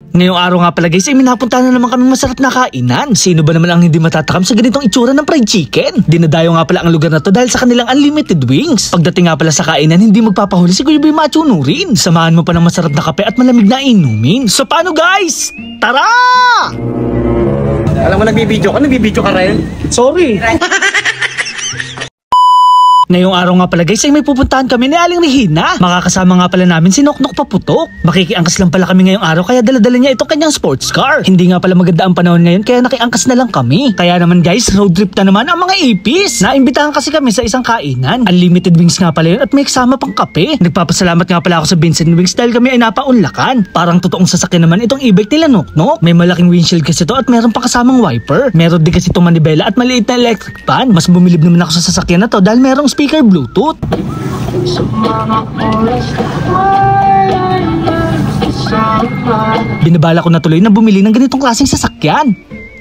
Ngayong araw nga pala guys ay minapunta na naman kami masarap na kainan. Sino ba naman ang hindi matatakam sa ganitong itsura ng fried chicken? Dinadayo nga pala ang lugar na to dahil sa kanilang unlimited wings. Pagdating nga pala sa kainan hindi magpapahuli si Kuya Boy Machuno rin. Samahan mo pa ng masarap na kape at malamig na inumin. So paano guys? Tara! Alam mo nagbibideo ka rin? Sorry. Ngayong araw nga pala guys ay may pupuntahan kami ni Aling Regina. Makakasama nga pala namin si Noknok Paputok. Makikiangkas lang pala kami ngayong araw kaya dala-dala niya itong kanyang sports car. Hindi nga pala maganda ang panahon ngayon kaya nakiangkas na lang kami. Kaya naman guys road trip na naman ang mga ipis. Naimbitahan kasi kami sa isang kainan. Unlimited wings nga pala yun at may kasama pang kape. Nagpapasalamat nga pala ako sa Vincent Wings dahil kami ay napaunlakan. Parang totoong sasakyan naman itong e-bike nila Noknok. May malaking windshield kasi to at meron pa kasamang wiper. Meron din kasi itong manibela at maliit na electric fan. Mas bumilib naman ako sa sasakyan na to dahil merong speaker Bluetooth. Binabala ko na tuloy na bumili ng ganitong klaseng sasakyan.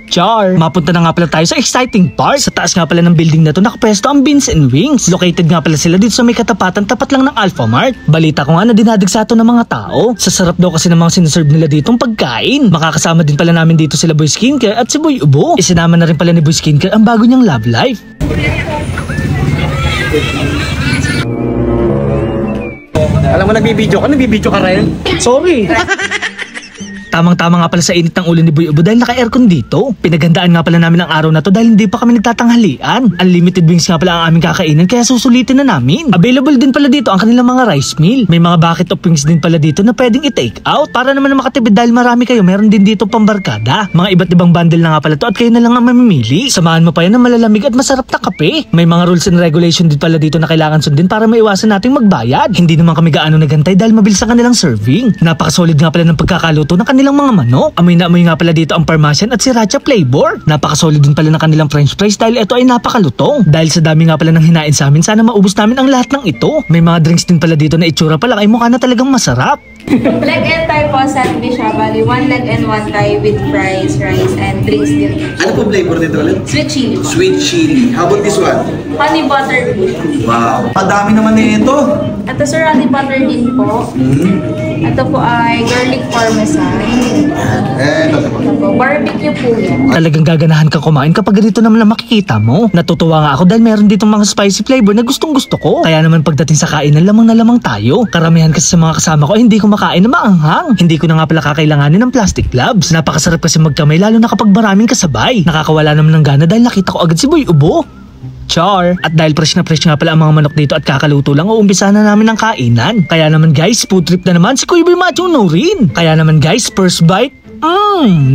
Char! Mapunta na nga pala tayo sa exciting part. Sa taas nga pala ng building na to nakapwesto ang Vincent Wings. Located nga pala sila dito sa may katapatan tapat lang ng Alpha Mart. Balita ko nga na dinadagsa to ng mga tao. Sasarap daw kasi ng mga sinaserve nila ditong pagkain. Makakasama din pala namin dito sila Boy Skincare at si Boy Ubo. Isinama na rin pala ni Boy Skincare ang bago niyang love life. Alam mo nagbibideo ka rin? Sorry. Tamang-tama nga pala sa init ng ulo ni Boy Ubo dahil naka-aircon dito. Pinagandaan nga pala namin ang araw na to dahil hindi pa kami nagtatanghalian. Unlimited wings nga pala ang aming kakainin kaya susulitin na namin. Available din pala dito ang kanilang mga rice meal. May mga bucket of wings din pala dito na pwedeng i-take out. Para naman na makatipid dahil marami kayo, meron din dito pambarkada. Mga iba't ibang bundle na nga pala to at kayo na lang ang mamimili. Samahan mo pa yan ng malalamig at masarap na kape. May mga rules and regulation din pala dito na kailangan sundin para maiwasan nating magbayad. Hindi naman kami gaano nagantay dahil mabilis ang kanilang serving. Napakasolid nga pala ng pagkakaluto ng kanilang mga manok. Amoy na amoy nga pala dito ang Parmesan at Sriracha flavor. Napakasolid din pala ng kanilang french fries dahil ito ay napakalutong. Dahil sa dami nga pala ng hinain sa amin, sana maubos namin ang lahat ng ito. May mga drinks din pala dito na itsura pa lang ay mukha na talagang masarap. Leg and thigh po sandwich siya. Bali, 1 leg and 1 thigh with fries, rice, and drinks din. Ano po flavor dito ulit? Sweet chili po. Sweet chili. How about this one? Honey butter beef. Wow. Padami naman nito. Ito sir, honey butter din po. Ito po ay garlic parmesan. Ito po, barbecue po yan. Talagang gaganahan kang kumain kapag ganito naman ang makikita mo. Natutuwa nga ako dahil meron ditong mga spicy flavor na gustong gusto ko. Kaya naman pagdating sa kainan, lamang na lamang tayo. Karamihan kasi sa mga kasama ko ay hindi ko makain na maanghang. Hindi ko na nga pala kakailanganin ng plastic gloves. Napakasarap kasi magkamay lalo na kapag maraming kasabay. Nakakawala naman ng gana dahil nakita ko agad si Boy Ubo. Char! At dahil fresh na fresh nga pala ang mga manok dito at kakaluto lang, uumpisa na namin ang kainan. Kaya naman guys, food trip na naman si Kuya Boy Machuno rin. Kaya naman guys, first bite,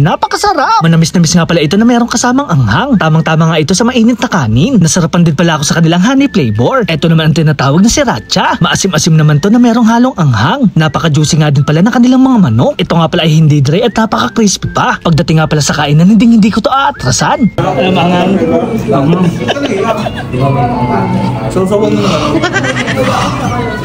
napakasarap! Manamis-namis nga pala ito na merong kasamang anghang. Tamang-tama nga ito sa mainit na kanin. Nasarapan din pala ako sa kanilang honey flavor. Ito naman ang tinatawag na sriracha. Maasim-asim naman to na merong halong anghang. Napaka-juicy nga din pala ng kanilang mga manok. Ito nga pala ay hindi dry at napaka-crispy pa. Pagdating nga pala sa kainan, hindi ko to aatrasan. Anghang.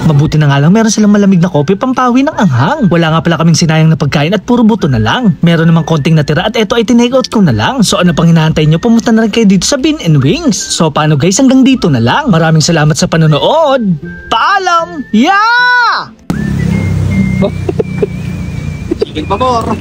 Mabuti na nga lang meron silang malamig na kopi pampawi ng anghang. Wala nga pala kaming sinayang na pagkain at puro buto na lang. Meron namang konting natira at eto ay tinake out ko na lang. So ano pang hinahantay nyo, pumunta na rin kayo dito sa Bean and Wings. So paano guys, hanggang dito na lang. Maraming salamat sa panonood. Paalam! Yeah! Chicken pabor.